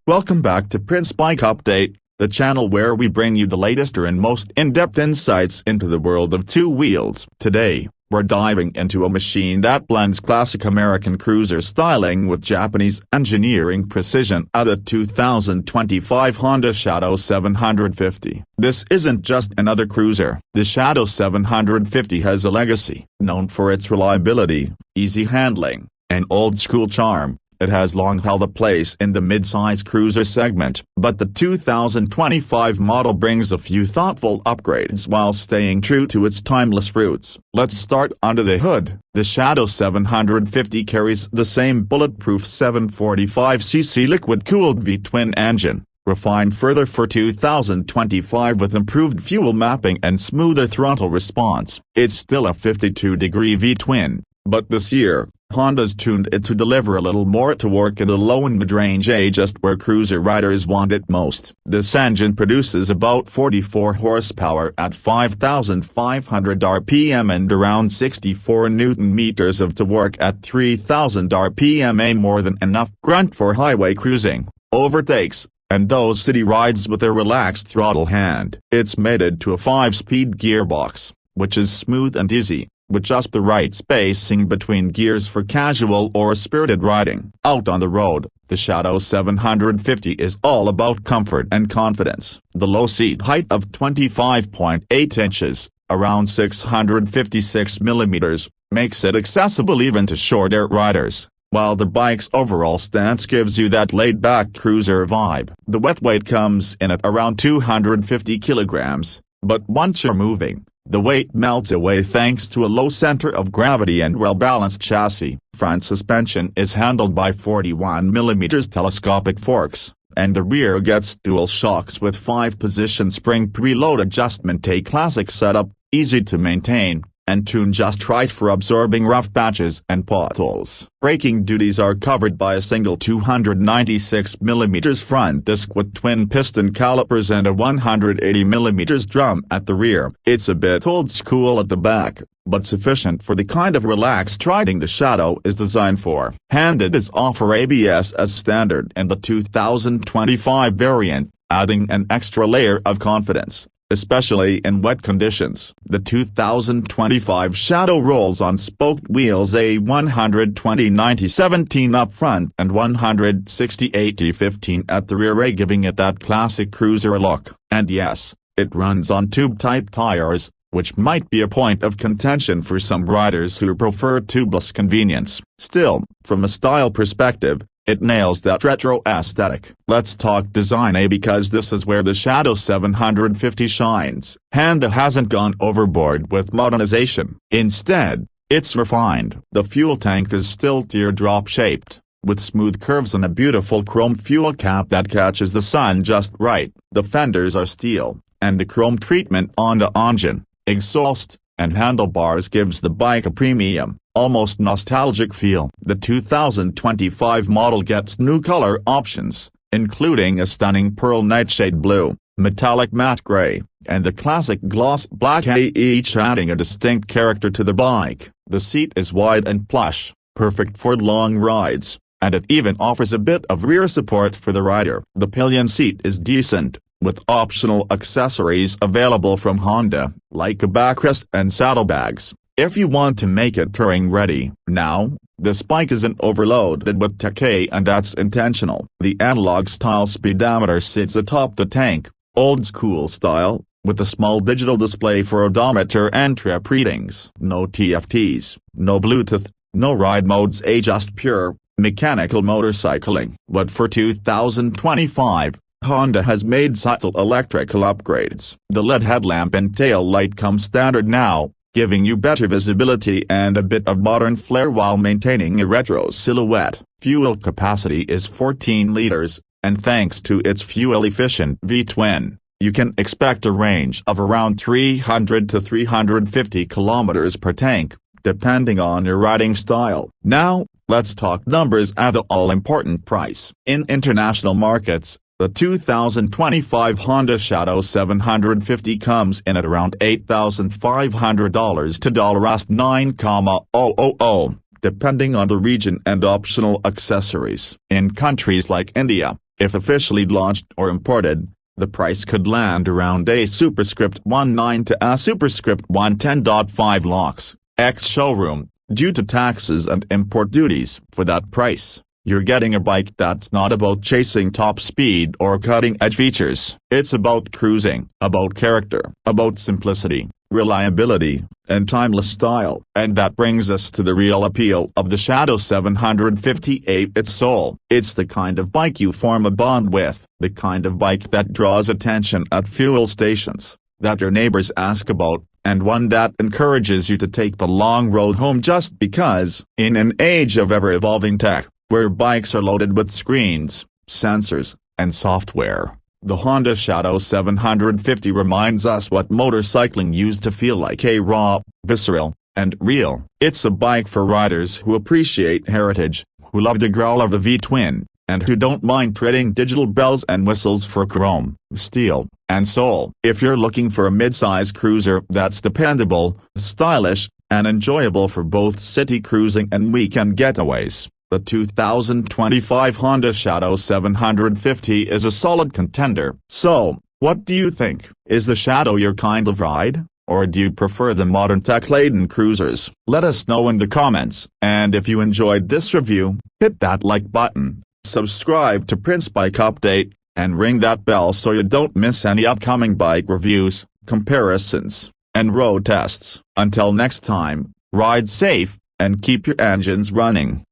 Welcome back to Prince Bike Update, the channel where we bring you the latest and most in-depth insights into the world of two wheels. Today, we're diving into a machine that blends classic American cruiser styling with Japanese engineering precision at the 2025 Honda Shadow 750. This isn't just another cruiser. The Shadow 750 has a legacy. Known for its reliability, easy handling, and old-school charm, it has long held a place in the mid-size cruiser segment, but the 2025 model brings a few thoughtful upgrades while staying true to its timeless roots. Let's start under the hood. The Shadow 750 carries the same bulletproof 745cc liquid-cooled V-twin engine, refined further for 2025 with improved fuel mapping and smoother throttle response. It's still a 52-degree V-twin, but this year, Honda's tuned it to deliver a little more torque in the low and mid-range, just where cruiser riders want it most. This engine produces about 44 horsepower at 5,500 RPM and around 64 Nm of torque at 3,000 RPM, a more than enough grunt for highway cruising, overtakes, and those city rides with a relaxed throttle hand. It's mated to a 5-speed gearbox, which is smooth and easy, with just the right spacing between gears for casual or spirited riding. Out on the road, the Shadow 750 is all about comfort and confidence. The low seat height of 25.8 inches, around 656 millimeters, makes it accessible even to shorter riders, while the bike's overall stance gives you that laid-back cruiser vibe. The wet weight comes in at around 250 kilograms, but once you're moving, the weight melts away thanks to a low center of gravity and well-balanced chassis. Front suspension is handled by 41mm telescopic forks, and the rear gets dual shocks with 5-position spring preload adjustment. A classic setup, easy to maintain, and tuned just right for absorbing rough patches and potholes. Braking duties are covered by a single 296mm front disc with twin-piston calipers and a 180mm drum at the rear. It's a bit old-school at the back, but sufficient for the kind of relaxed riding the Shadow is designed for. Handed is offer ABS as standard in the 2025 variant, adding an extra layer of confidence, especially in wet conditions. The 2025 Shadow rolls on spoked wheels, a 120/90/17 up front and 160/80/15 at the rear, giving it that classic cruiser look. And yes, it runs on tube-type tires, which might be a point of contention for some riders who prefer tubeless convenience. Still, from a style perspective, it nails that retro aesthetic. Let's talk design, because this is where the Shadow 750 shines. Honda hasn't gone overboard with modernization. Instead, it's refined. The fuel tank is still teardrop shaped, with smooth curves and a beautiful chrome fuel cap that catches the sun just right. The fenders are steel, and the chrome treatment on the engine, exhaust, and handlebars gives the bike a premium, almost nostalgic feel. The 2025 model gets new color options, including a stunning pearl nightshade blue, metallic matte gray, and the classic gloss black, each adding a distinct character to the bike. The seat is wide and plush, perfect for long rides, and it even offers a bit of rear support for the rider. The pillion seat is decent, with optional accessories available from Honda, like a backrest and saddlebags, if you want to make it touring-ready. Now, this bike isn't overloaded with tech, and that's intentional. The analog-style speedometer sits atop the tank, old-school style, with a small digital display for odometer and trip readings. No TFTs, no Bluetooth, no ride modes, just pure, mechanical motorcycling. But for 2025, Honda has made subtle electrical upgrades. The LED headlamp and tail light come standard now, giving you better visibility and a bit of modern flair while maintaining a retro silhouette. Fuel capacity is 14 liters, and thanks to its fuel-efficient V-twin, you can expect a range of around 300 to 350 kilometers per tank, depending on your riding style. Now, let's talk numbers at the all-important price. In international markets, the 2025 Honda Shadow 750 comes in at around $8,500 to $9,000, depending on the region and optional accessories. In countries like India, If officially launched or imported, the price could land around a superscript 19 to a superscript 110.5 lakhs, ex-showroom, due to taxes and import duties. For that price, you're getting a bike that's not about chasing top speed or cutting-edge features. It's about cruising, about character, about simplicity, reliability, and timeless style. And that brings us to the real appeal of the Shadow 758. Its soul. It's the kind of bike you form a bond with, the kind of bike that draws attention at fuel stations, that your neighbors ask about, and one that encourages you to take the long road home just because. In an age of ever-evolving tech, where bikes are loaded with screens, sensors, and software, the Honda Shadow 750 reminds us what motorcycling used to feel like: a raw, visceral, and real. It's a bike for riders who appreciate heritage, who love the growl of a V-twin, and who don't mind trading digital bells and whistles for chrome, steel, and soul. If you're looking for a mid-size cruiser that's dependable, stylish, and enjoyable for both city cruising and weekend getaways, the 2025 Honda Shadow 750 is a solid contender. So, what do you think? Is the Shadow your kind of ride? Or do you prefer the modern tech-laden cruisers? Let us know in the comments. And if you enjoyed this review, hit that like button, subscribe to Prince Bike Update, and ring that bell so you don't miss any upcoming bike reviews, comparisons, and road tests. Until next time, ride safe, and keep your engines running.